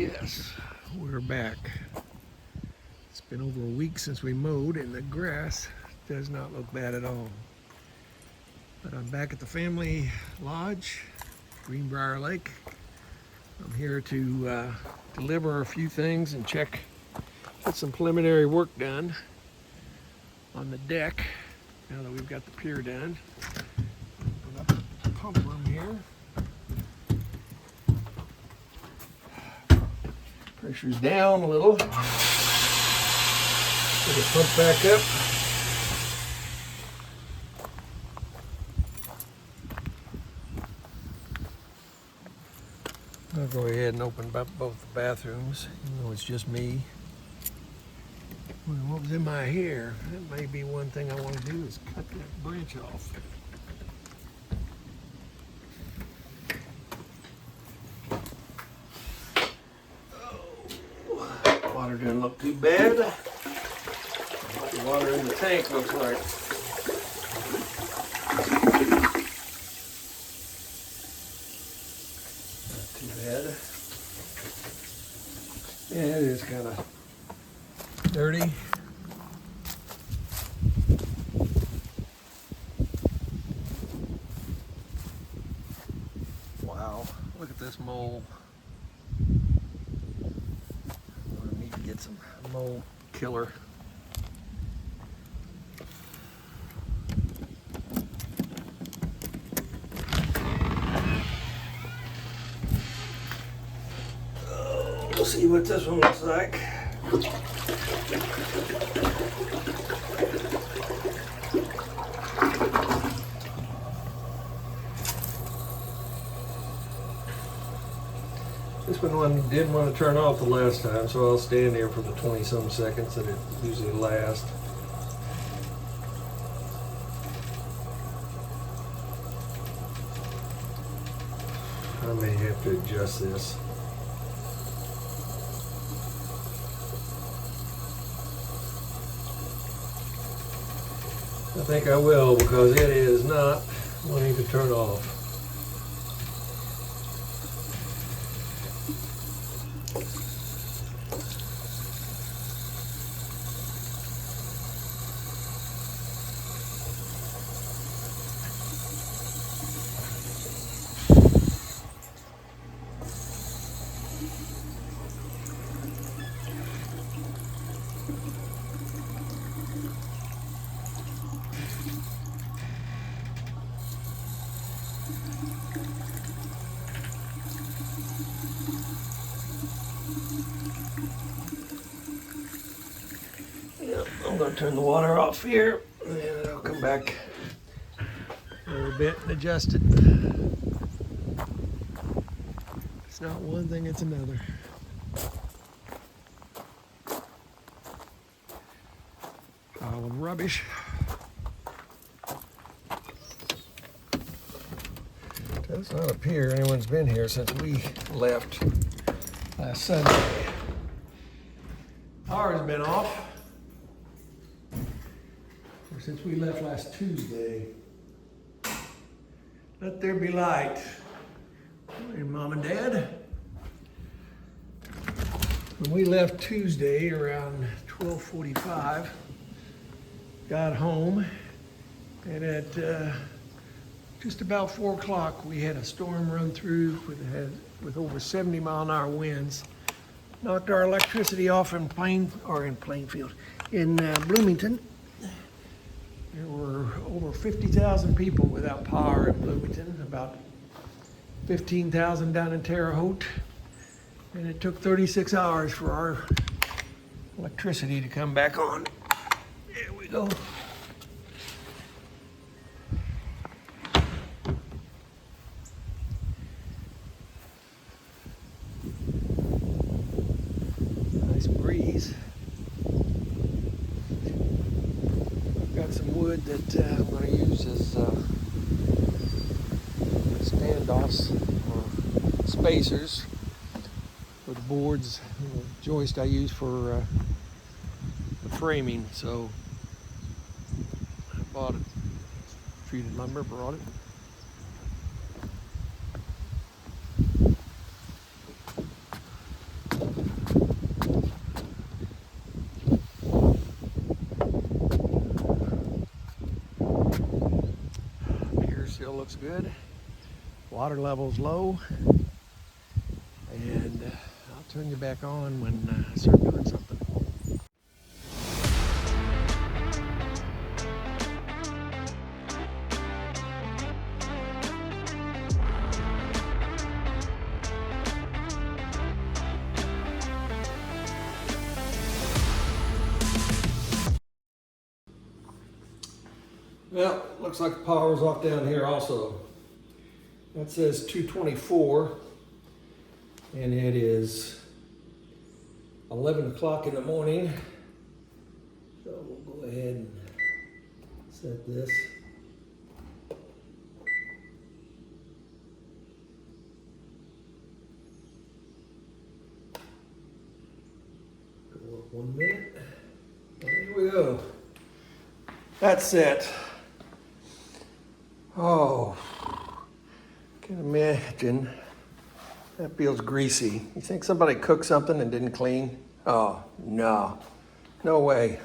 Yes, we're back. It's been over a week since we mowed and the grass does not look bad at all. But I'm back at the family lodge, Greenbrier Lake. I'm here to deliver a few things and get some preliminary work done on the deck now that we've got the pier done. Open up the pump room here. Pressure's down a little. Get it pumped back up. I'll go ahead and open up both the bathrooms, even though it's just me. Well, what was in my hair? That may be one thing I want to do is cut that branch off. Water doesn't look too bad. What the water in the tank looks like. Not too bad. Yeah, it is kind of dirty. Wow, look at this mole. Get some mole killer. We'll see what this one looks like. This one didn't want to turn off the last time, so I'll stand there for the 20-some seconds that it usually lasts. I may have to adjust this. I think I will, because it is not wanting to turn off. I'm going to turn the water off here, and I'll come back a little bit and adjust it. It's not one thing, it's another. Pile of rubbish. Does not appear anyone's been here since we left last Sunday. Power's been off since we left last Tuesday. Let there be light. Hey, Mom and Dad. When we left Tuesday around 12:45, got home, and at just about 4 o'clock we had a storm run through with over 70-mile-an-hour winds. Knocked our electricity off in Plainfield, in Bloomington. There were over 50,000 people without power in Bloomington, about 15,000 down in Terre Haute, and it took 36 hours for our electricity to come back on. There we go. Nice breeze. Got some wood that I'm going to use as standoffs or spacers for the boards, the joist I use for the framing. So I bought it, treated lumber, brought it. looks good. Water level's low. And I'll turn you back on when I start doing something. Well, looks like the power's off down here also. That says 224, and it is 11 o'clock in the morning. So we'll go ahead and set this. Go up 1 minute. Here we go. That's set. Oh, can imagine. That feels greasy. You think somebody cooked something and didn't clean? Oh, no. No way.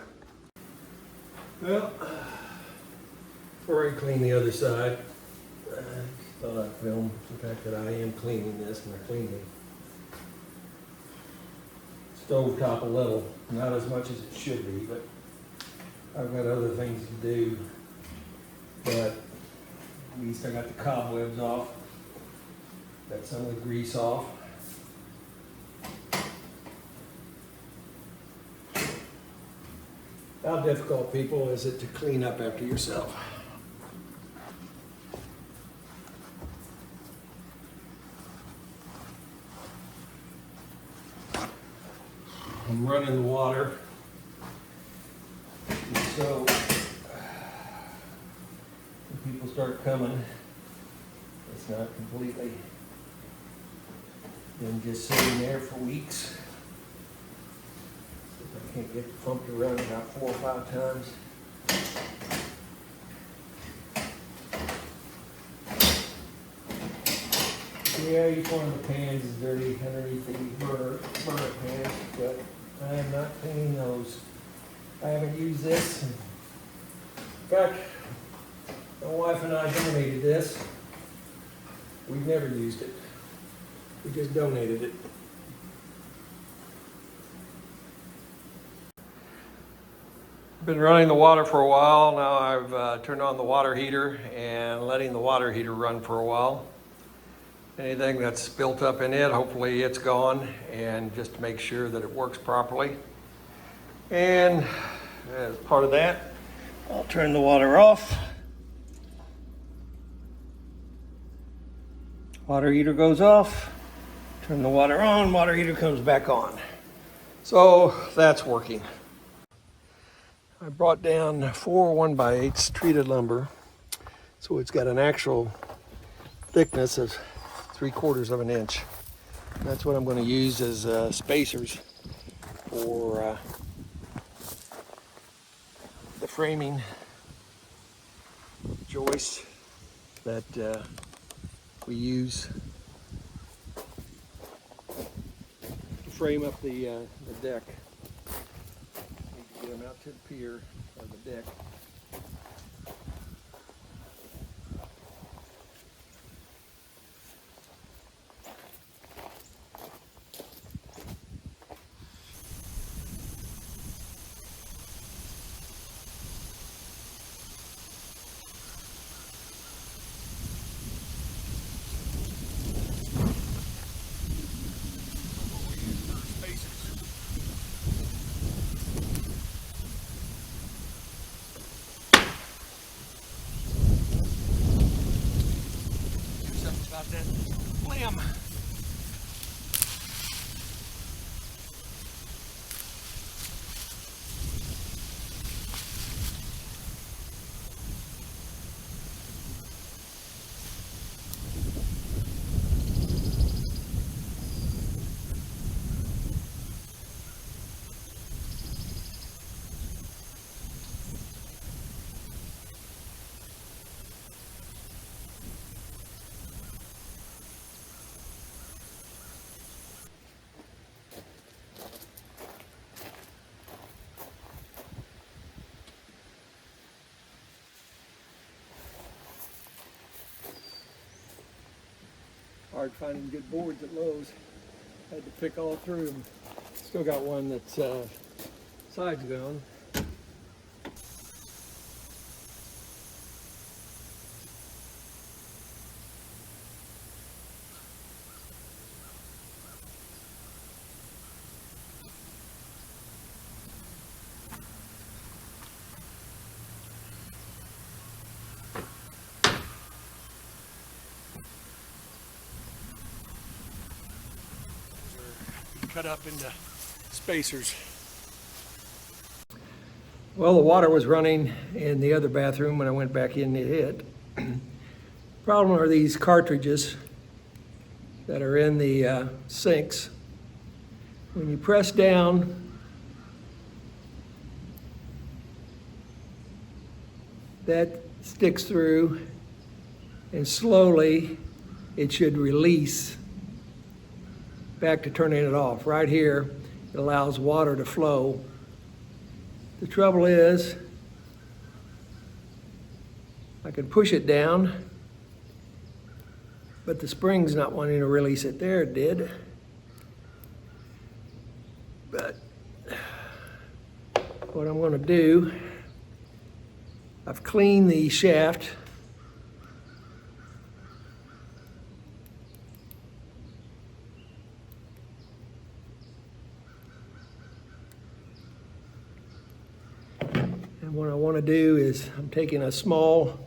Well, already cleaned the other side. Thought I'd film the fact that I am cleaning this and I cleaned it. Stove top a little, not as much as it should be, but I've got other things to do. But at least I got the cobwebs off. Got some of the grease off. How difficult, people, is it to clean up after yourself? I'm running the water. So when people start coming, it's not completely been just sitting there for weeks. I can't get the pump to run about 4 or 5 times. Yeah, each one of the pans is dirty underneath the burner pans, but I am not cleaning those. I haven't used this. In fact, my wife and I donated this. We've never used it. We just donated it. Been running the water for a while. Now I've turned on the water heater and letting the water heater run for a while. Anything that's built up in it, hopefully it's gone, and just to make sure that it works properly. And as part of that, I'll turn the water off. Water heater goes off. Turn the water on, water heater comes back on. So that's working. I brought down 4 1x8s treated lumber, so it's got an actual thickness of 3/4 of an inch. And that's what I'm going to use as spacers for the framing joists that we use to frame up the deck. Get them out to the pier or the deck. hard finding good boards at Lowe's. Had to pick all through them. Still got one that's sides gone. Cut up into spacers. Well, the water was running in the other bathroom when I went back in it. Problem are these cartridges that are in the sinks. When you press down, that sticks through, and slowly it should release back to turning it off. Right here, it allows water to flow. The trouble is, I can push it down, but the spring's not wanting to release it. There it did. But what I'm going to do, I've cleaned the shaft. And what I want to do is I'm taking a small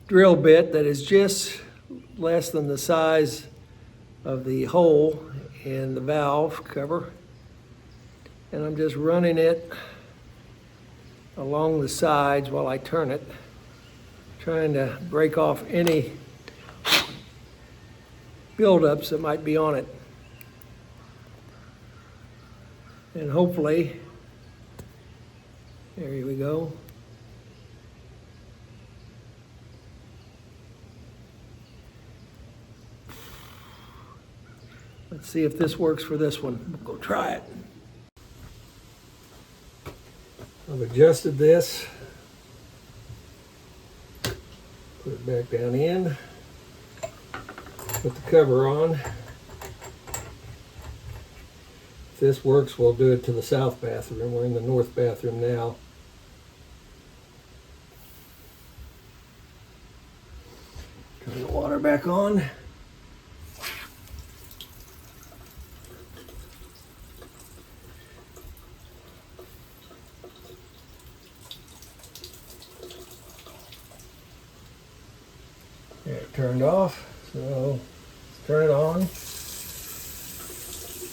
drill bit that is just less than the size of the hole in the valve cover, and I'm just running it along the sides while I turn it, trying to break off any buildups that might be on it. And hopefully, there we go. Let's see if this works for this one. We'll go try it. I've adjusted this. Put it back down in. Put the cover on. If this works, we'll do it to the south bathroom. We're in the north bathroom now. Turn the water back on. There, it turned off, so let's turn it on.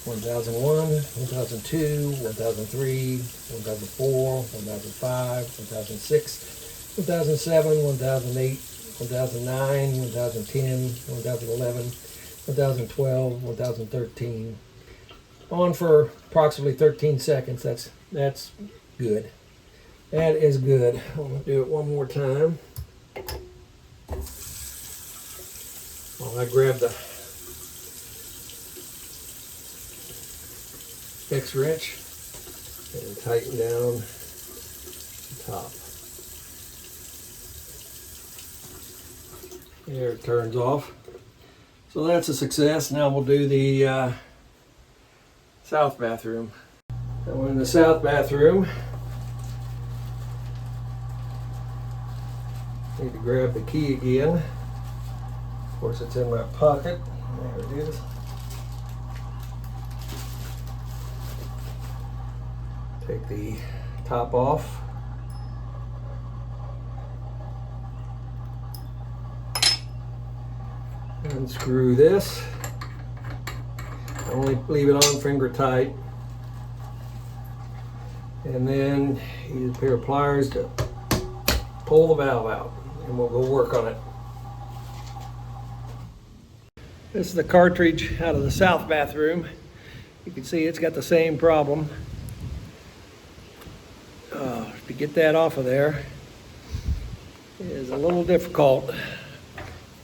1001, 1002, 1003, 1004, 1005, 1006, 1007, 1008, 1009, 1010, 1011, 1012, 1013. On for approximately 13 seconds. That's good. That is good. I'm going to do it one more time. Well, I grabbed the X wrench and tighten down the top. There, it turns off. So that's a success. Now we'll do the south bathroom. So in the south bathroom, need to grab the key again. Of course, it's in my pocket. There it is. Take the top off. Unscrew this. Only leave it on finger tight. And then use a pair of pliers to pull the valve out, and we'll go work on it. This is the cartridge out of the south bathroom. You can see it's got the same problem. To get that off of there is a little difficult. What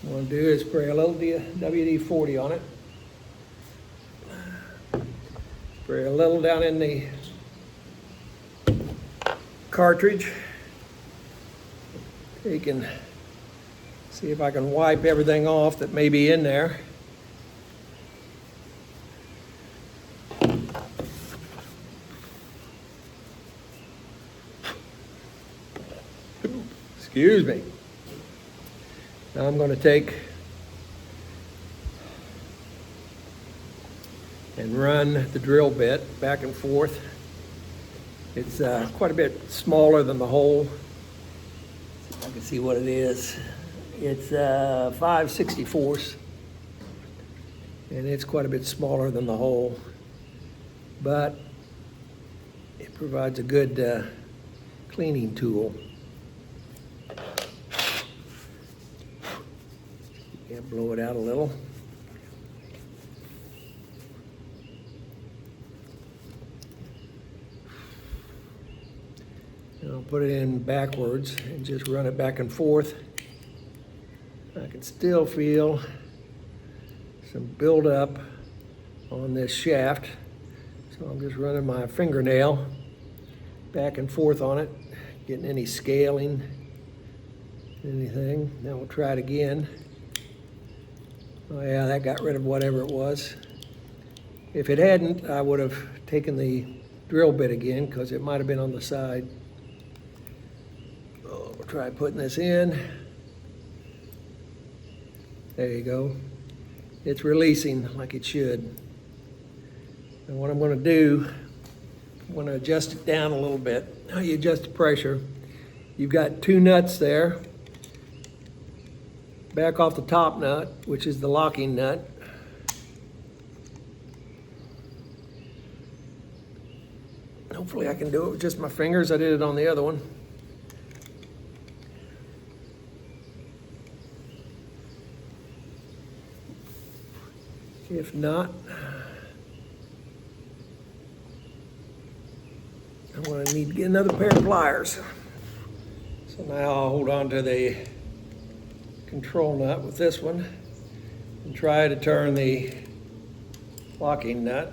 I'm going to do is spray a little WD-40 on it. Spray a little down in the cartridge. Taking See if I can wipe everything off that may be in there. Excuse me. Now I'm going to take and run the drill bit back and forth. It's quite a bit smaller than the hole. See if I can see what it is. It's 5/64, and it's quite a bit smaller than the hole, but it provides a good cleaning tool. Yeah, blow it out a little. And I'll put it in backwards and just run it back and forth. I can still feel some buildup on this shaft, so I'm just running my fingernail back and forth on it, getting any scaling, anything. Now we'll try it again. Oh yeah, that got rid of whatever it was. If it hadn't, I would have taken the drill bit again because it might have been on the side. Oh, we'll try putting this in. There you go. It's releasing like it should. And what I'm going to do, I'm going to adjust it down a little bit. How you adjust the pressure? You've got two nuts there. Back off the top nut, which is the locking nut. Hopefully I can do it with just my fingers. I did it on the other one. If not, I'm going to need to get another pair of pliers. So now I'll hold on to the control nut with this one and try to turn the locking nut.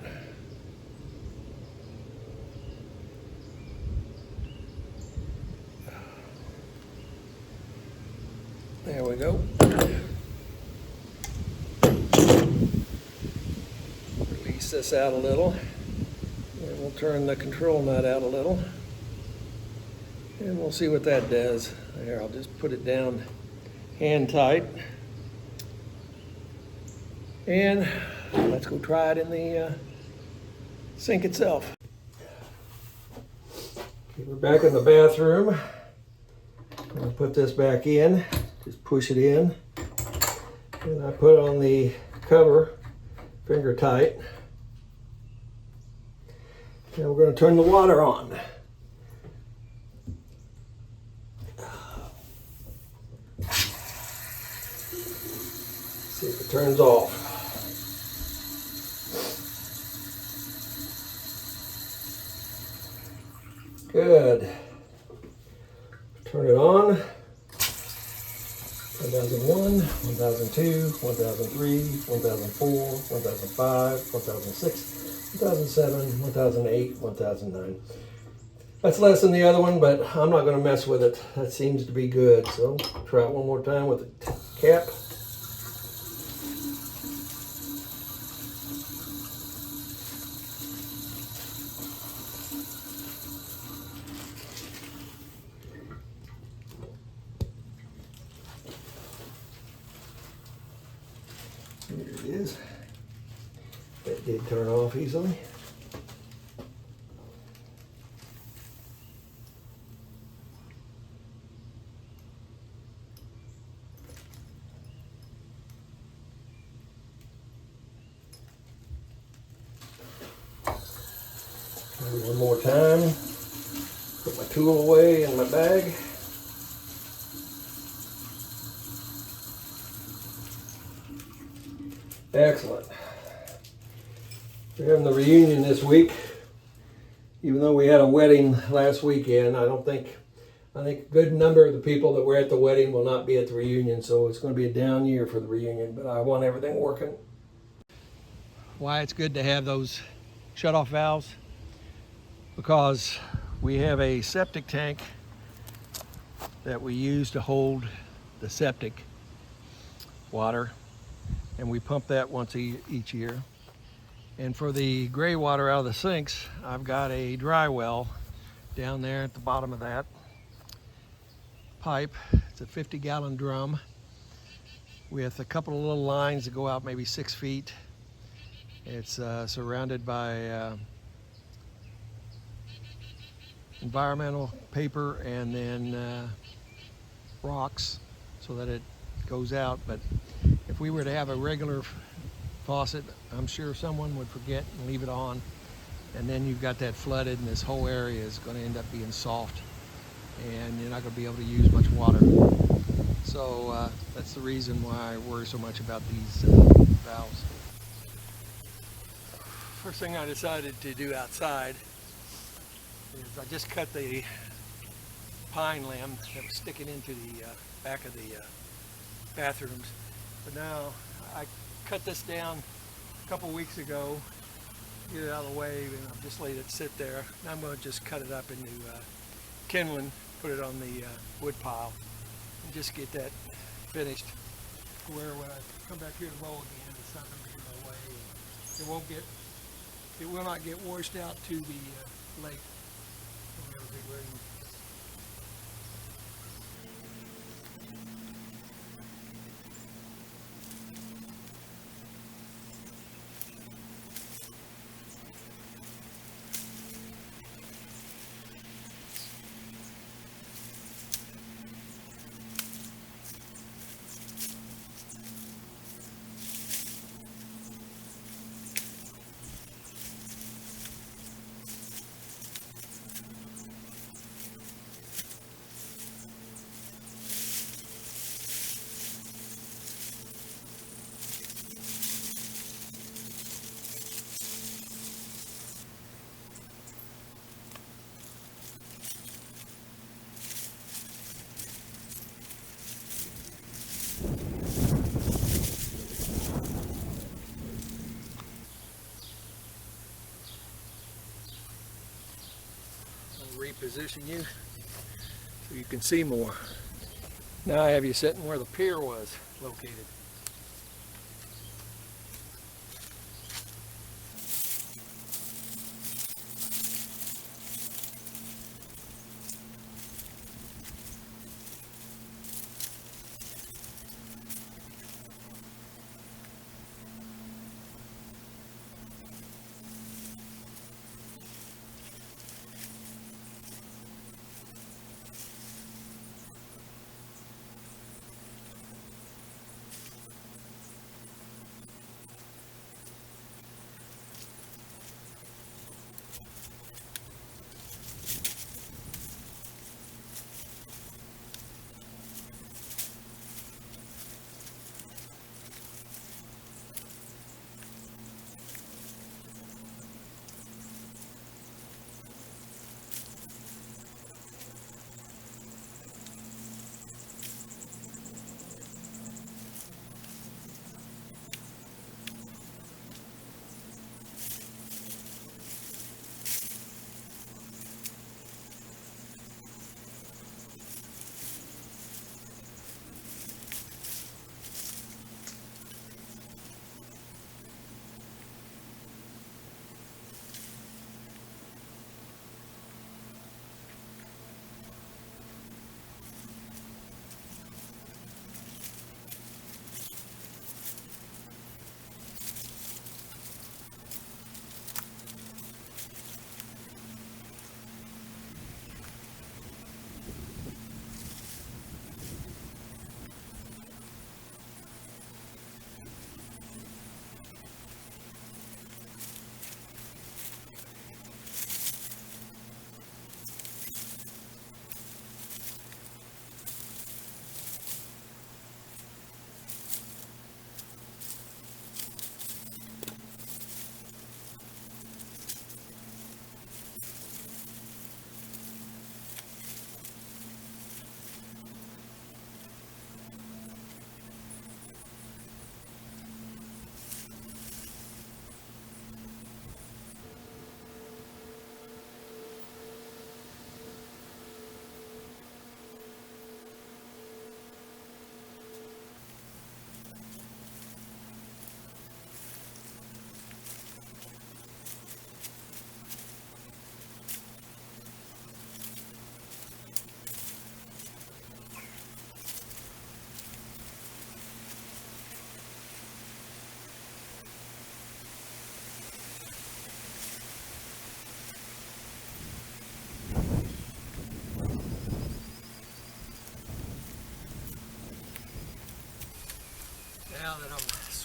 There we go. Release this out a little, and we'll turn the control nut out a little, and we'll see what that does. There, I'll just put it down hand tight, and let's go try it in the sink itself. Okay, we're back in the bathroom. I'm going to put this back in, just push it in, and I put on the cover finger tight. Now we're going to turn the water on. See if it turns off. Good. Turn it on. 1001, 1002, 1003, 1004, 1005, 1006, 1007, 1008, 1009. That's less than the other one, but I'm not going to mess with it. That seems to be good. So try it one more time with the cap. Here it is. That did turn off easily. One more time. Put my tool away in my bag. Excellent. We're having the reunion this week. Even though we had a wedding last weekend, I think a good number of the people that were at the wedding will not be at the reunion, so it's going to be a down year for the reunion, but I want everything working. Why it's good to have those shut-off valves, because we have a septic tank that we use to hold the septic water, and we pump that once each year. And for the gray water out of the sinks, I've got a dry well down there at the bottom of that pipe. It's a 50-gallon drum with a couple of little lines that go out maybe 6 feet. It's surrounded by environmental paper and then rocks so that it goes out. But if we were to have a regular faucet, I'm sure someone would forget and leave it on, and then you've got that flooded, and this whole area is going to end up being soft, and you're not going to be able to use much water. So that's the reason why I worry so much about these valves. First thing I decided to do outside is I just cut the pine limb that was sticking into the back of the bathrooms. But now I cut this down a couple weeks ago, get it out of the way, and I've just let it sit there. Now I'm going to just cut it up into kindling, put it on the wood pile, and just get that finished. Where when I come back here to roll again, it's not going to be in my way. It will not get washed out to the lake. When we have a big rain. Reposition you so you can see more. Now I have you sitting where the pier was located.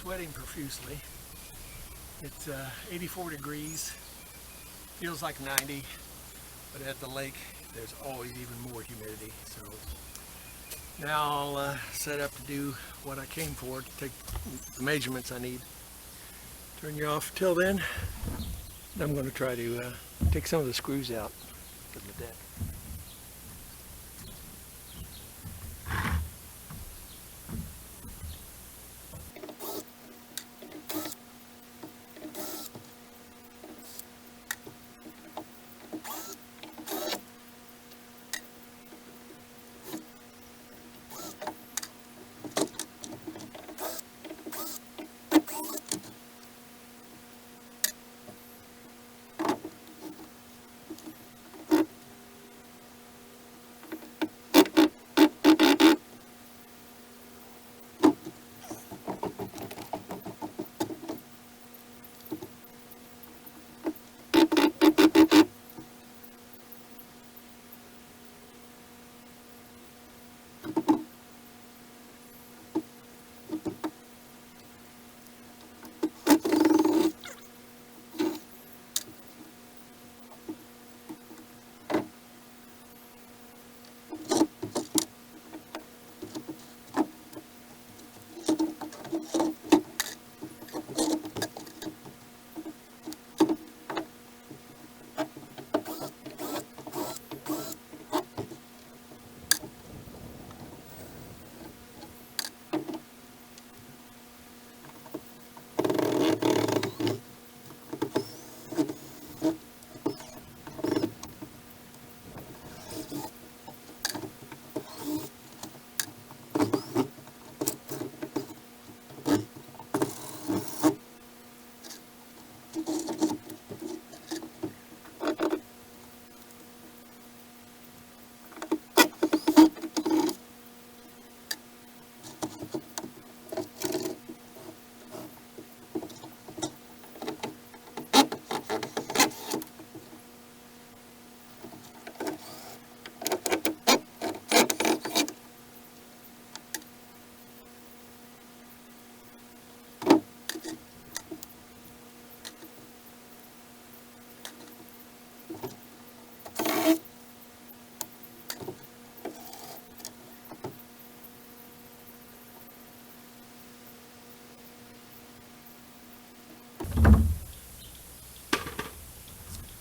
sweating profusely. It's 84 degrees, feels like 90, but at the lake there's always even more humidity. So now I'll set up to do what I came for, to take the measurements I need. Turn you off. Till then, I'm going to try to take some of the screws out from the deck.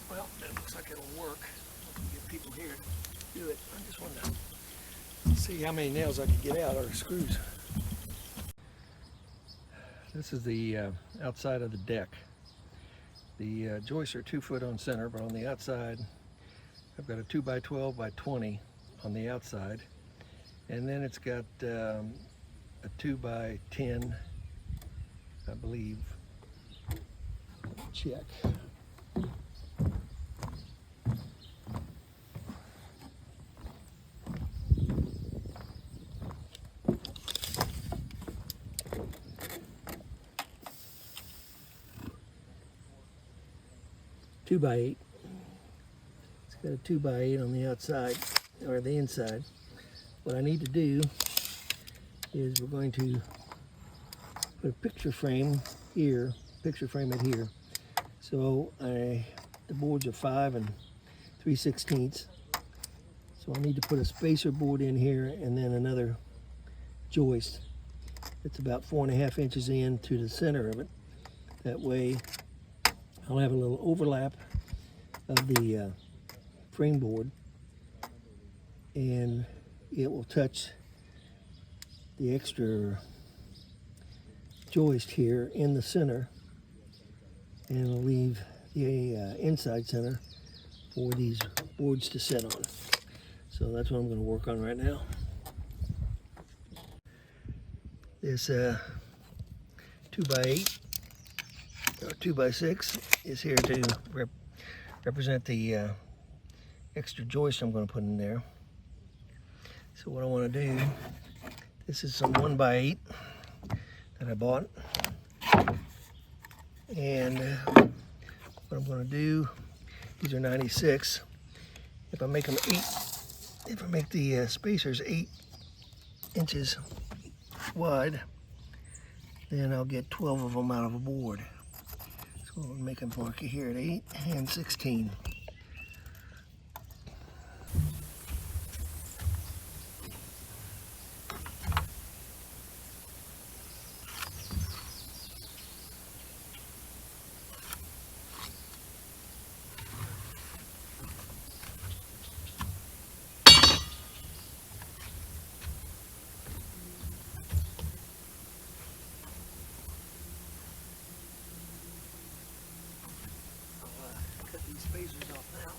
Well, it looks like it'll work. Get people here to do it. I just wanted to see how many nails I could get out, or screws. This is the outside of the deck. The joists are 2 foot on center, but on the outside I've got a 2x12 by 20 on the outside, and then it's got a 2x10, I believe. Let me check. Two by 8. It's got a 2x8 on the outside, or the inside. What I need to do is we're going to put a picture frame here, picture frame it here. So the boards are 5 3/16. So I need to put a spacer board in here and then another joist. It's about 4.5 inches in to the center of it. That way I'll have a little overlap of the frame board, and it will touch the extra joist here in the center, and it'll leave the inside center for these boards to sit on. So that's what I'm going to work on right now. This 2x8 or 2x6 is here to represent the extra joist I'm going to put in there. So what I want to do, this is some 1x8 that I bought, and what I'm going to do, these are 96. If I make them if I make the spacers 8 inches wide, then I'll get 12 of them out of a board. So we'll make a marker here at 8 and 16. Cut these spacers off now.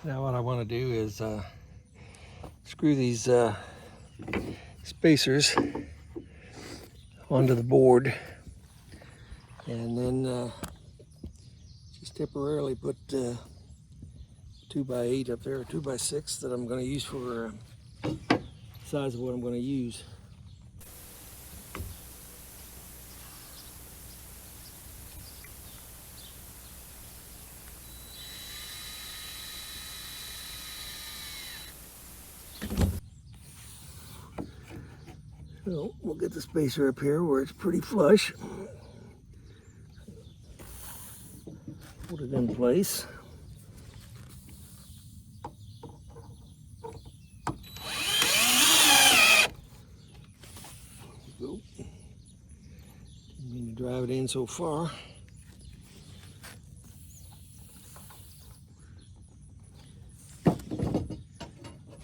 Now what I want to do is screw these spacers onto the board, and then just temporarily put 2x8 up there, or 2x6 that I'm going to use for size of what I'm going to use. So we'll get the spacer up here where it's pretty flush. Put it in place. Go. Didn't mean to drive it in so far.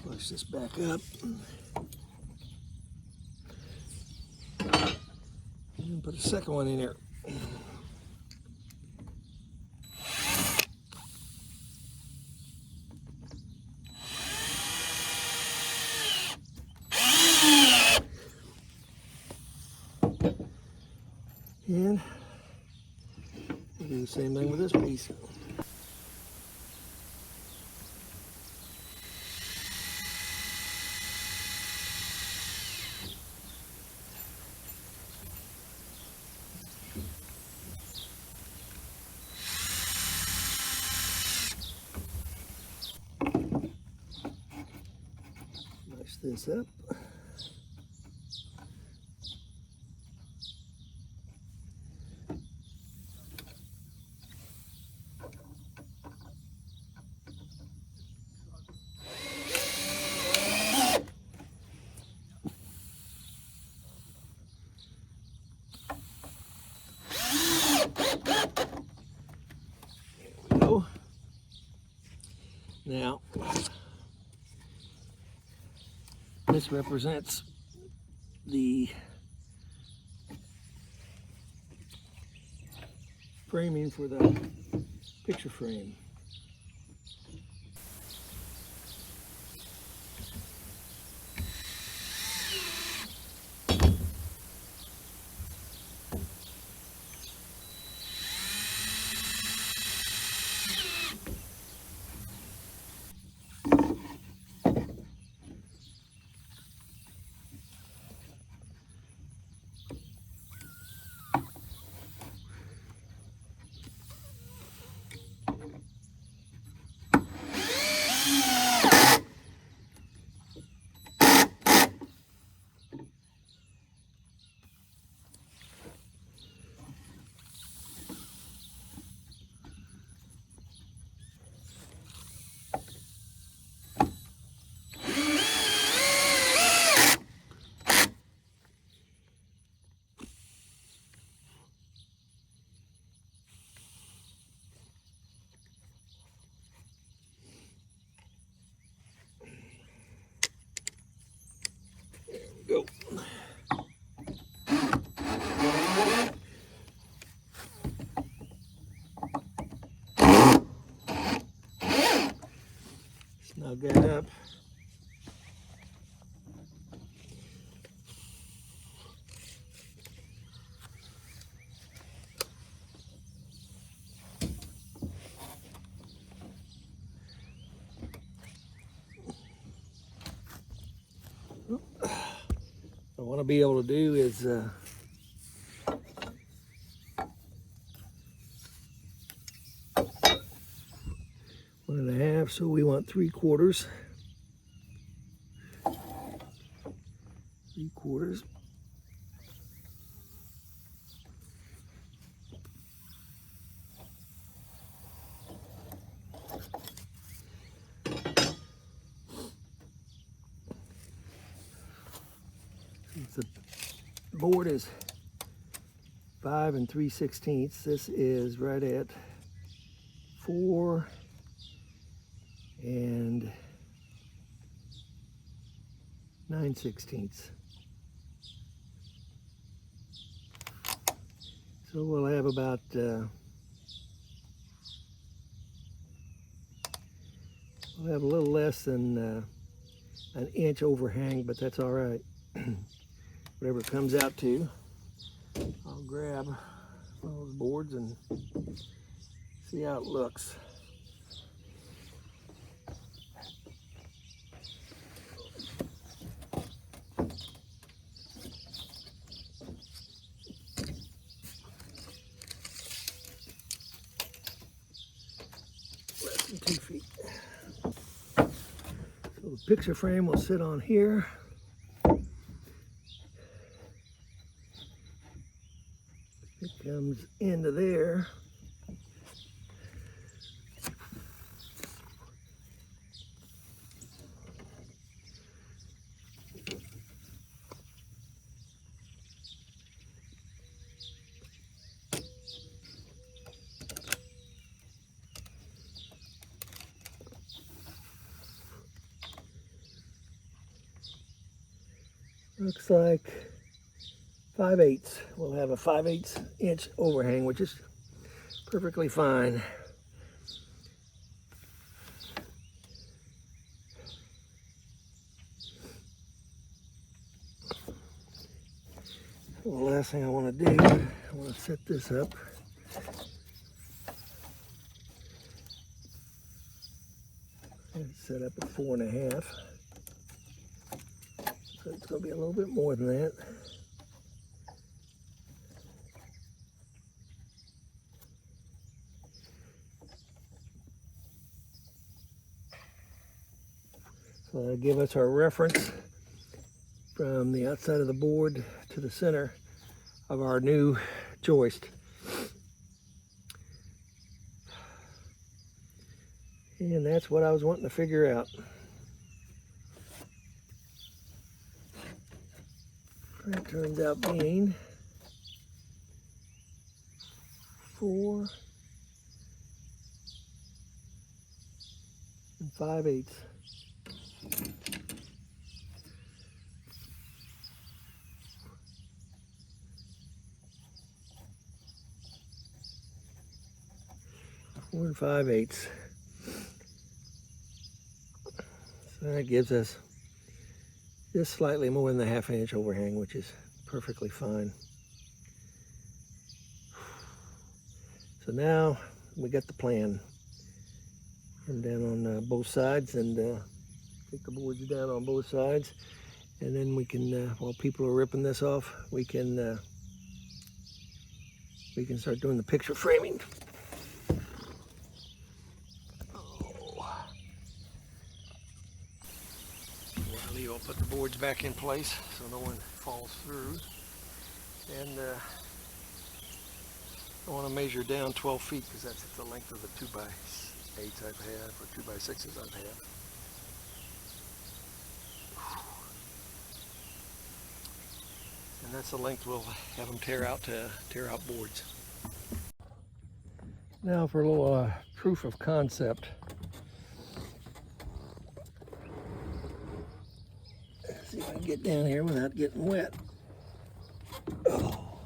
Flush this back up. And put a second one in there. And we'll do the same thing with this piece. Flush this up. Now, this represents the framing for the picture frame. Go. Snug that up. What I want to be able to do is 1.5, so we want 3/4. 3/4. Since the board is 5 3/16, this is right at 4 9/16. So we'll have about we'll have a little less than an inch overhang, but that's all right. Whatever it comes out to, I'll grab one of those boards and see how it looks. Less than 2 feet. So the picture frame will sit on here. It comes into there. Looks like 5/8. We'll have a 5/8 inch overhang, which is perfectly fine. The last thing I want to do, I want to set this up. It's set up at 4.5. So it's going to be a little bit more than that. So that'll give us our reference from the outside of the board to the center of our new joist. And that's what I was wanting to figure out. It turns out being 4 5/8. 4 5/8. So that gives us just slightly more than the 1/2 inch overhang, which is perfectly fine. So now we got the plan. Come down on both sides and take the boards down on both sides, and then we can, while people are ripping this off, we can start doing the picture framing. Leo will put the boards back in place so no one falls through, and I want to measure down 12 feet because that's the length of the 2x8s I've had, or 2x6s I've had. And that's the length we'll have them tear out boards. Now for a little proof of concept. Let's see if I can get down here without getting wet. Oh.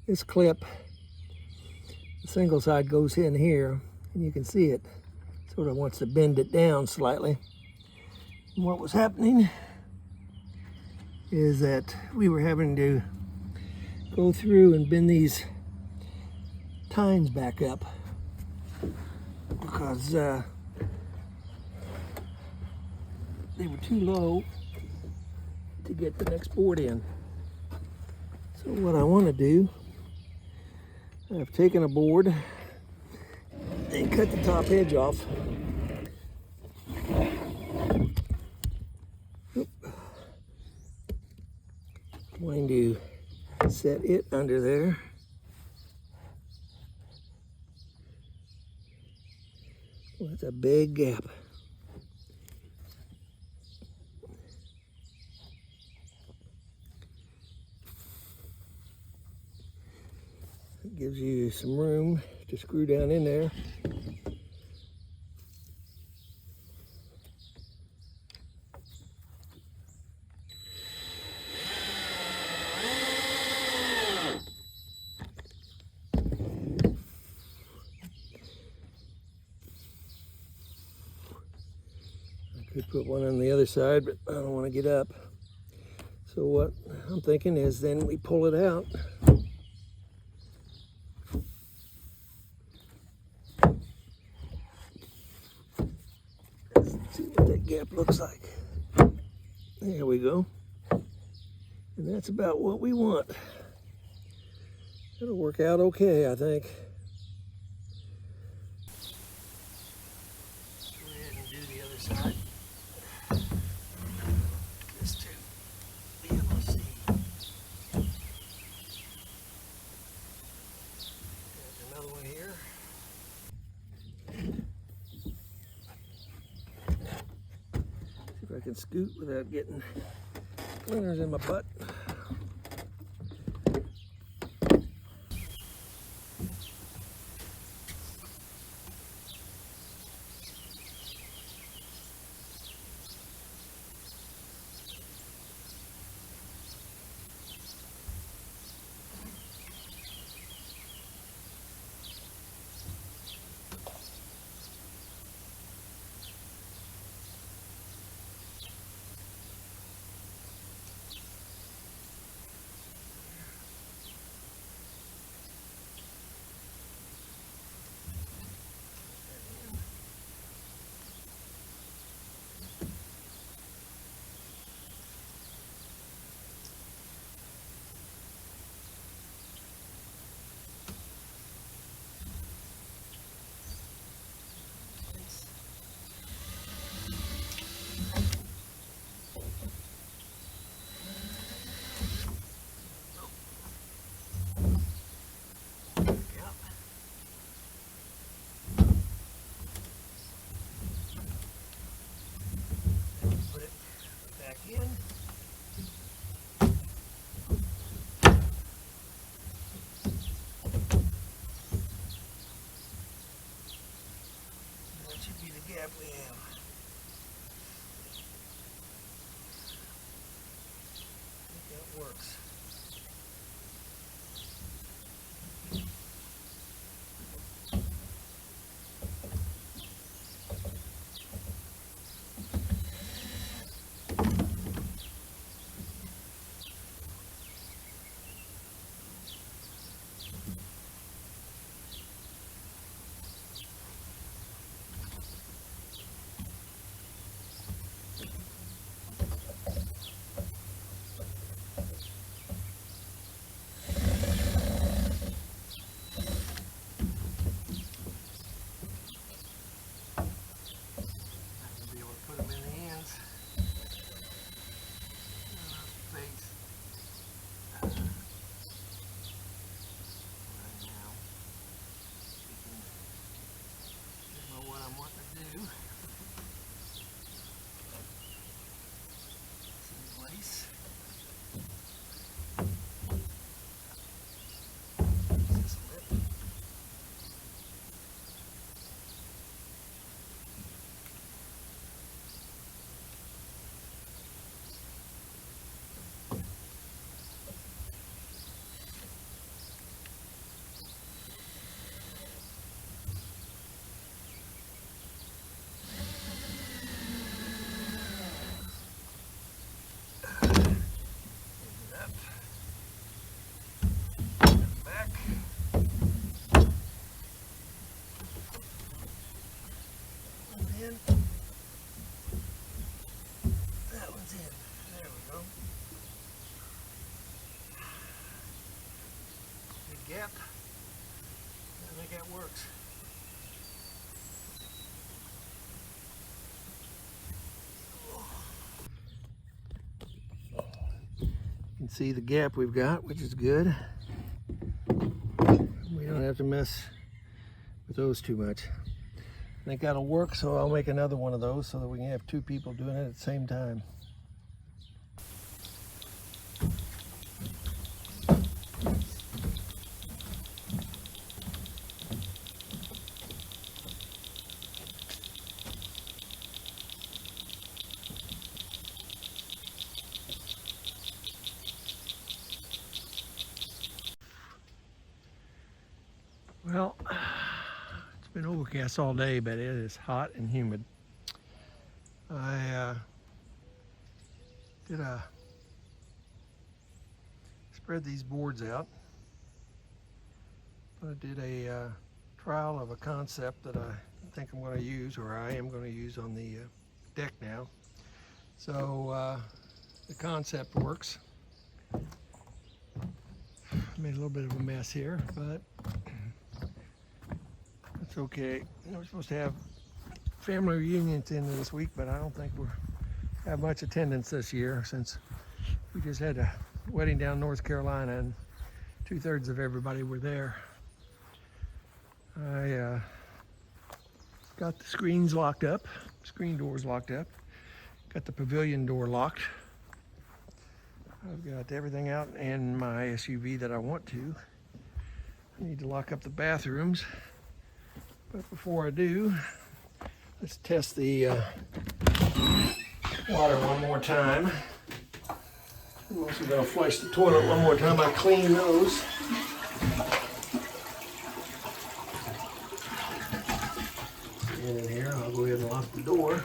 This clip, the single side goes in here, and you can see it sort of wants to bend it down slightly. And what was happening is that we were having to go through and bend these tines back up because they were too low to get the next board in. So what I want to do, I've taken a board and cut the top edge off. I'm going to set it under there. Well, that's a big gap. It gives you some room to screw down in there. I could put one on the other side, but I don't want to get up. So what I'm thinking is then we pull it out. Let's see what that gap looks like. There we go. And that's about what we want. It'll work out okay, I think. Let's go ahead and do the other side. Just to be able to see. There's another one here. See if I can scoot without getting splinters in my butt. Gap we have. do. Some lace. This lip. Back. And then that one's in. There we go. Big gap. I think that works. You can see the gap we've got, which is good. We don't have to mess with those too much. I think that'll work, so I'll make another one of those so that we can have two people doing it at the same time. Well, it's been overcast all day, but it is hot and humid. I spread these boards out. I did a trial of a concept that I think I'm going to use, or I am going to use on the deck now. So the concept works. Made a little bit of a mess here, but it's okay. We're supposed to have family reunion at the end of this week, but I don't think we'll have much attendance this year since we just had a wedding down in North Carolina and 2/3 of everybody were there. I got the screens locked up, screen doors locked up, got the pavilion door locked. I've got everything out in my SUV that I want to. I need to lock up the bathrooms. But before I do, let's test the water one more time. I'm also going to flush the toilet one more time. I clean those. Get in here, I'll go ahead and lock the door.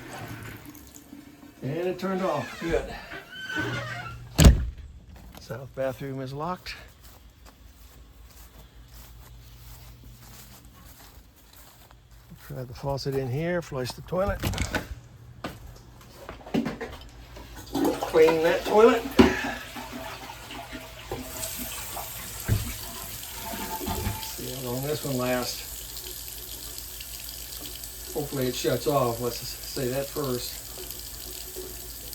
And it turned off. Good. South bathroom is locked. Try the faucet in here, flush the toilet. Clean that toilet. See how long this one lasts. Hopefully it shuts off. Let's say that first.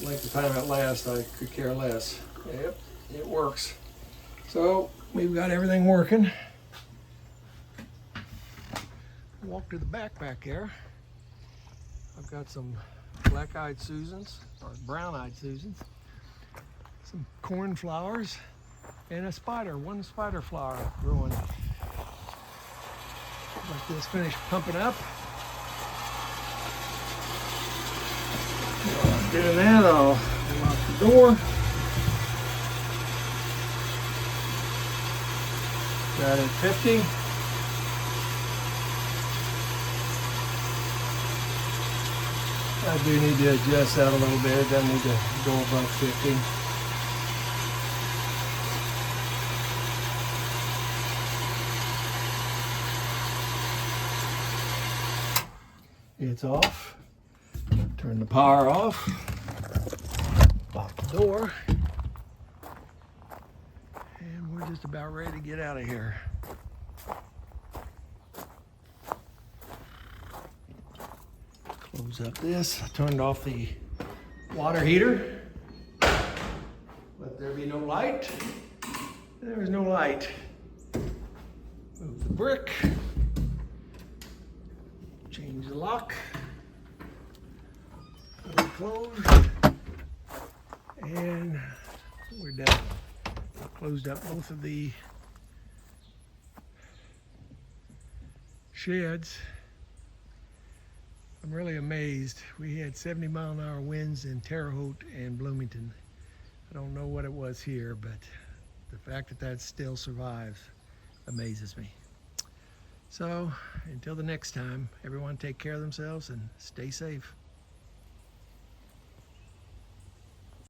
Length of time it lasts, I could care less. Yep, it works. So we've got everything working. Walk to the back there. I've got some black-eyed Susans, or brown-eyed Susans, some cornflowers, and one spider flower growing. Let this finish pumping up. While I'm doing that, I'll lock the door. Got it at 50. I do need to adjust that a little bit. It doesn't need to go above 50. It's off. Turn the power off. Lock the door. And we're just about ready to get out of here. Close up this. I turned off the water heater. Let there be no light. There is no light. Move the brick. Change the lock. closed, and we're done. Closed up both of the sheds. I'm really amazed. We had 70-mile-an-hour winds in Terre Haute and Bloomington. I don't know what it was here, but the fact that that still survives amazes me. So until the next time, everyone take care of themselves and stay safe.